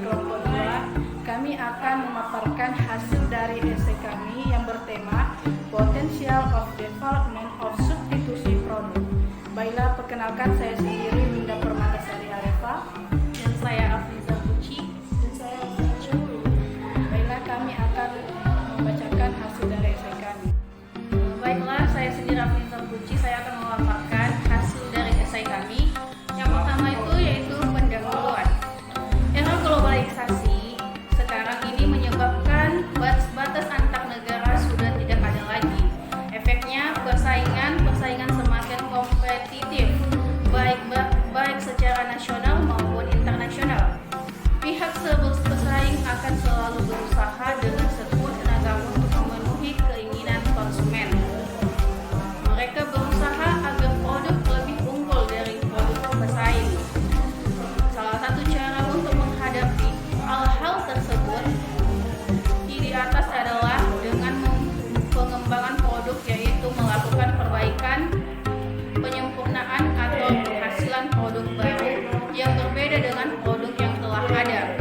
kelompok 2, kami akan memaparkan hasil dari esai kami yang bertema Potential of Development of Substitusi Produk. Baiklah, perkenalkan saya sendiri Winda Permatasari Arefa. Dan saya Afrizal Puci. Dan saya Curu. Baiklah, kami akan membacakan hasil dari esai kami. Baiklah, saya sendiri Afrizal Puci. Saya akan memaparkan hasil dari esai kami. Yang pertama yaitu pendahuluan. Era globalisasi sekarang ini menyebabkan batas antar negara sudah tidak ada lagi. Efeknya persaingan semakin kompetitif, baik secara nasional maupun internasional. Pihak pesaing akan selalu berusaha dengan sekuat tenaga untuk memenuhi keinginan konsumen. Mereka berusaha agar produk lebih unggul dari produk pesaing. Salah satu cara untuk menghadapi hal-hal tersebut di atas adalah dengan pengembangan produk, yaitu melakukan perbaikan, penyempurnaan atau penghasilan produk baru yang berbeda dengan produk yang telah ada.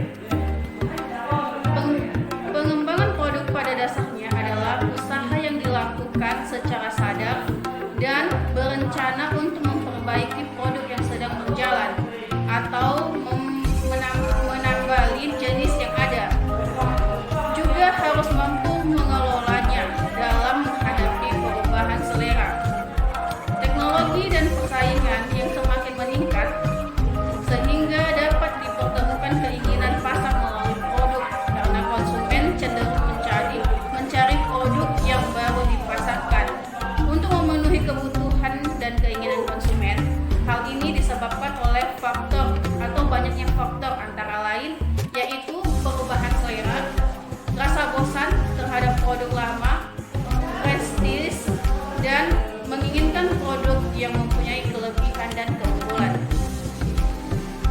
Pengembangan produk pada dasarnya adalah usaha yang dilakukan secara sadar dan berencana untuk memperbaiki produk yang sedang berjalan atau menambali jenis yang ada. Juga harus mampu mengelolanya dalam menghadapi perubahan selera, teknologi dan persaingan yang semakin meningkat, sehingga dapat dipertemukan keinginan pasar melalui produk karena konsumen cenderung mencari produk yang baru dipasarkan untuk memenuhi kebutuhan dan keinginan konsumen. Hal ini disebabkan oleh faktor atau banyaknya faktor, antara lain yaitu perubahan selera, rasa bosan terhadap produk lama, prestis, dan menginginkan produk yang mempunyai kelebihan dan keunggulan.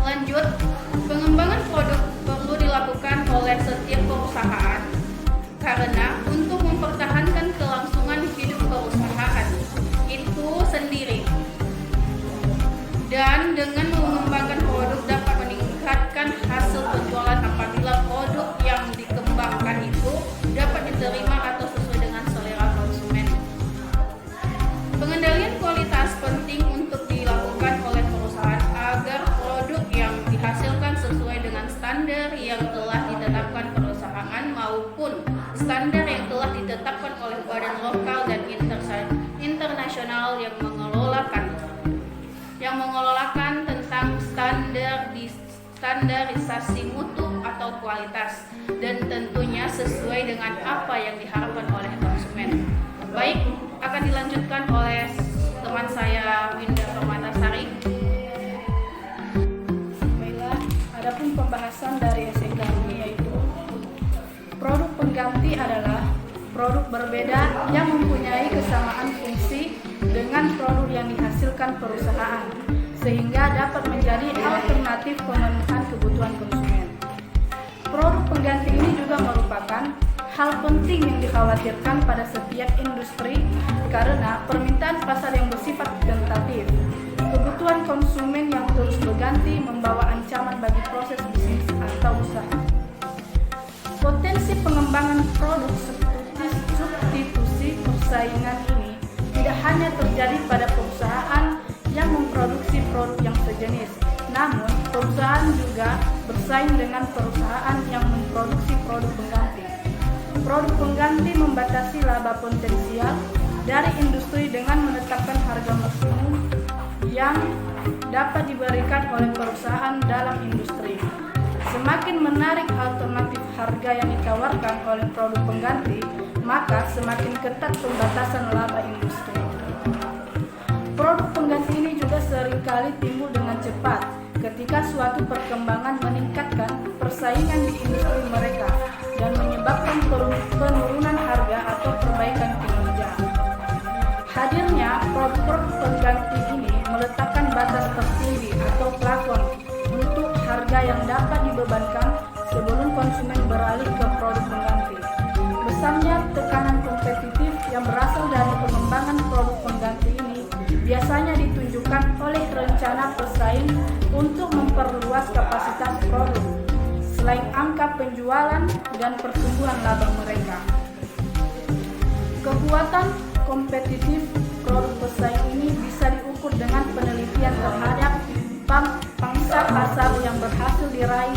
Lanjut, pengembangan produk perlu dilakukan oleh setiap perusahaan karena untuk mempertahankan kelangsungan hidup perusahaan itu sendiri. Dan dengan mengembangkan produk dapat meningkatkan hasil penjualan apabila produk yang dikembangkan itu dapat diterima atau sesuai dengan selera konsumen. Pengendalian kualitas penting untuk dilakukan oleh perusahaan agar produk yang dihasilkan sesuai dengan standar yang telah ditetapkan perusahaan maupun standar yang telah ditetapkan oleh badan lokal dan internasional yang mengelolakan tentang standarisasi mutu atau kualitas, dan tentunya sesuai dengan apa yang diharapkan oleh konsumen. Baik, akan dilanjutkan oleh teman saya Winda Permatasari. Baiklah, adapun pembahasan dari esai kami yaitu produk pengganti adalah produk berbeda yang mempunyai kesamaan fungsi dengan produk yang dihasilkan perusahaan, sehingga dapat menjadi alternatif pemenuhan kebutuhan konsumen. Produk pengganti ini juga merupakan hal penting yang dikhawatirkan pada setiap industri karena permintaan pasar yang bersifat tentatif. Kebutuhan konsumen yang terus berganti membawa ancaman bagi proses bisnis atau usaha. Potensi pengembangan produk substitusi persaingan ini tidak hanya terjadi pada perusahaan yang memproduksi produk yang sejenis, namun perusahaan juga bersaing dengan perusahaan yang memproduksi produk pengganti. Produk pengganti membatasi laba potensial dari industri dengan menetapkan harga maksimum yang dapat diberikan oleh perusahaan dalam industri. Semakin menarik alternatif harga yang ditawarkan oleh produk pengganti, maka semakin ketat pembatasan laba industri. Produk pengganti ini juga seringkali timbul dengan cepat ketika suatu perkembangan meningkatkan persaingan di industri mereka dan menyebabkan penurunan harga atau perbaikan kinerja. Hadirnya produk pengganti ini meletakkan batas tertinggi atau plafon untuk harga yang dapat dibebankan sebelum konsumen beralih ke produk pengganti. Besarnya tekanan kompetitif yang berasal dari pengembangan produk pengganti ini biasanya ditunjukkan oleh rencana pesaing untuk memperluas kapasitas produk, selain angka penjualan dan pertumbuhan laba mereka. Kekuatan kompetitif produk pesaing ini bisa diukur dengan penelitian terhadap pangsa pasar yang berhasil diraih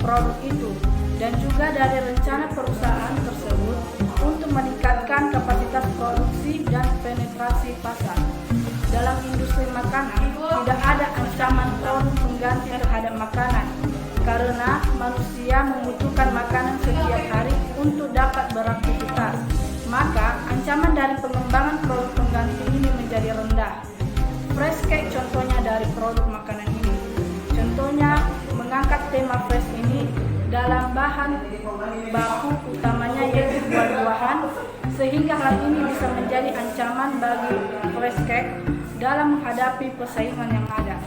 produk itu, dan juga dari rencana perusahaan tersebut untuk meningkatkan kapasitas produksi dan penetrasi pasar. Dalam industri makanan, tidak ada ancaman produk pengganti terhadap makanan, karena manusia membutuhkan makanan setiap hari untuk dapat beraktivitas. Maka, ancaman dari pengembangan produk pengganti ini menjadi rendah. Fresh cake contohnya dari produk makanan ini. Contohnya, mengangkat tema fresh ini dalam bahan baku utamanya yaitu buah-buahan, sehingga hal ini bisa menjadi ancaman bagi fresh cake dalam menghadapi persaingan yang ada.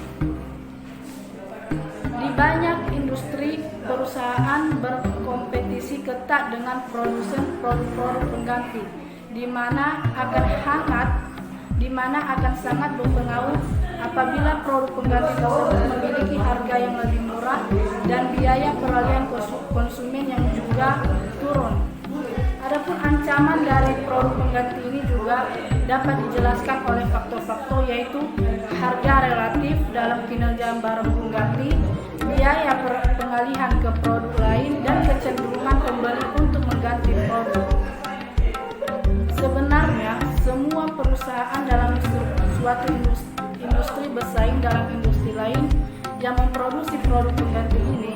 Di banyak industri, perusahaan berkompetisi ketat dengan produsen produk-produk pengganti, di mana akan sangat berpengaruh apabila produk pengganti tersebut memiliki harga yang lebih murah dan biaya peralihan konsumen yang juga turun. Adapun ancaman dari produk pengganti ini juga dapat dijelaskan oleh faktor-faktor, yaitu harga relatif dalam kinerja barang pengganti, biaya pengalihan ke produk lain, dan kecenderungan pembeli untuk mengganti produk. Sebenarnya, semua perusahaan dalam suatu industri bersaing dalam industri lain yang memproduksi produk pengganti ini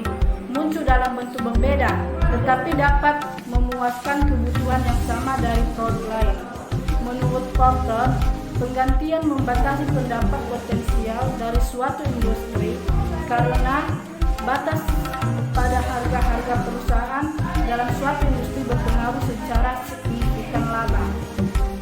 muncul dalam bentuk berbeda, tetapi dapat memuaskan kebutuhan yang sama dari produk lain. Menurut Porter, penggantian membatasi pendapat potensial dari suatu industri karena batas pada harga-harga perusahaan dalam suatu industri berpengaruh secara signifikan laba.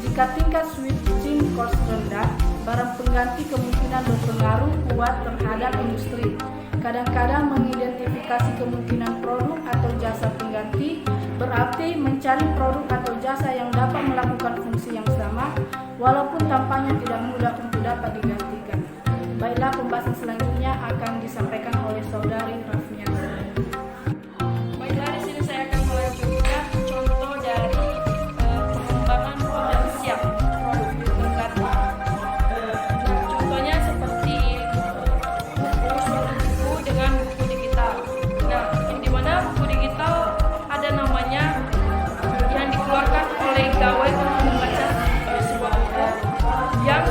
Jika tingkat switching cost rendah, barang pengganti kemungkinan berpengaruh kuat terhadap industri. Kadang-kadang mengidentifikasi kemungkinan produk atau jasa pengganti berarti mencari produk atau jasa yang dapat melakukan fungsi yang sama, walaupun tampaknya tidak mudah untuk dapat digantikan. Baiklah, pembahasan selanjutnya akan disampaikan oleh Saudari Rafniansa. Baiklah, di sini saya akan melanjutkan contoh dari pengembangan potensial produk pengganti. Nah, contohnya seperti buku dengan buku digital. Nah, yang dimana buku digital ada namanya yang dikeluarkan oleh gawai untuk membaca sebuah buku yang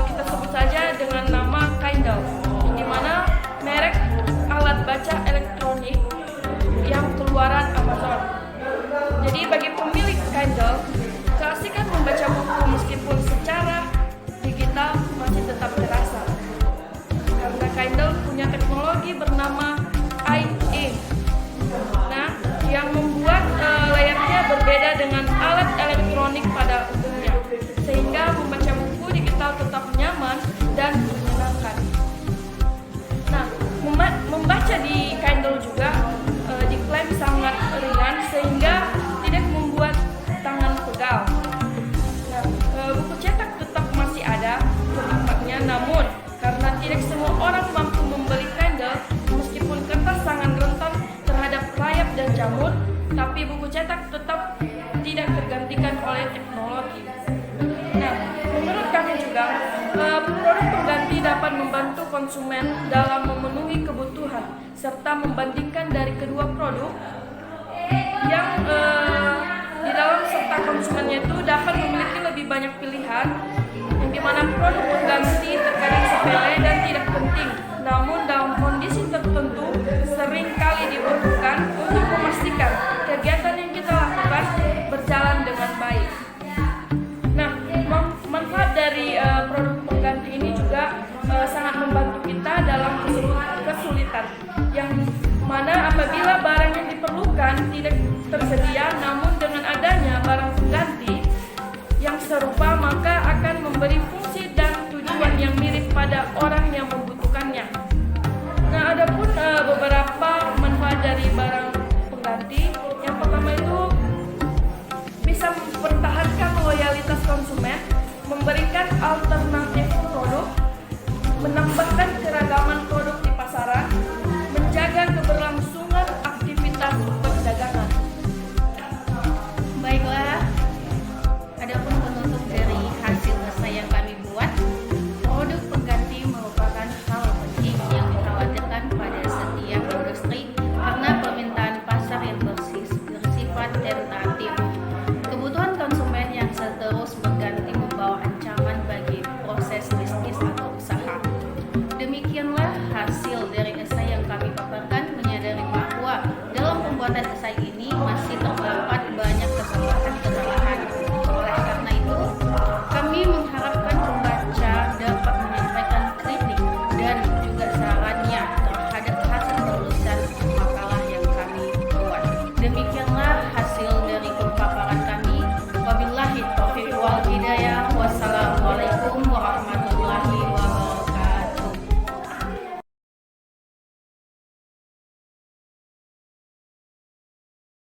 kita sebut saja dengan nama Kindle, yang dimana merek alat baca elektronik yang keluaran Amazon. Jadi bagi pemilik Kindle, keasikan membaca buku meskipun secara digital masih tetap terasa, karena Kindle punya teknologi bernama i-ink. Nah, yang membuat layarnya berbeda dengan alat elektronik pada umumnya, sehingga membaca buku digital tetap nyaman dan menyenangkan. Nah, membaca di Kindle juga diklaim sangat ringan sehingga tidak membuat tangan pegal. Nah, buku cetak tetap masih ada tempatnya, namun karena tidak semua orang mampu membeli Kindle, meskipun kertas sangat rentan terhadap rayap dan jamur, tapi buku cetak tetap tidak tergantikan oleh teknologi. Nah, menurut kami juga, produk pengganti dapat membantu konsumen dalam memenuhi kebutuhan serta membandingkan dari kedua produk yang di dalam serta konsumennya itu dapat memiliki lebih banyak pilihan, yang dimana produk pengganti terkadang sepele dan tidak penting, namun dalam kondisi tertentu sering kali dibutuhkan untuk memastikan kegiatan yang kita lakukan berjalan dengan baik. Nah, manfaat dari produk pengganti ini juga sangat membantu kita dalam kesulitan, yang mana apabila barang yang diperlukan tidak tersedia, namun dengan adanya barang pengganti yang serupa maka akan memberi fungsi dan tujuan yang mirip pada orang yang membutuhkannya. Nah, adapun beberapa manfaat dari barang pengganti, yang pertama itu bisa mempertahankan loyalitas konsumen, memberikan alternatif produk, menambahkan keragaman produk di pasaran, menjaga keberlangsungan aktivitas tentatif. Kebutuhan konsumen yang terus berganti membawa ancaman bagi proses bisnis atau usaha. Demikianlah hasil dari esai yang kami paparkan, menyadari bahwa dalam pembuatan esai ini masih terdapat banyak kesalahan-kesalahan. Oleh karena itu, kami mengharapkan pembaca dapat menyampaikan kritik dan juga sarannya terhadap hasil penulisan makalah yang kami buat. Demikianlah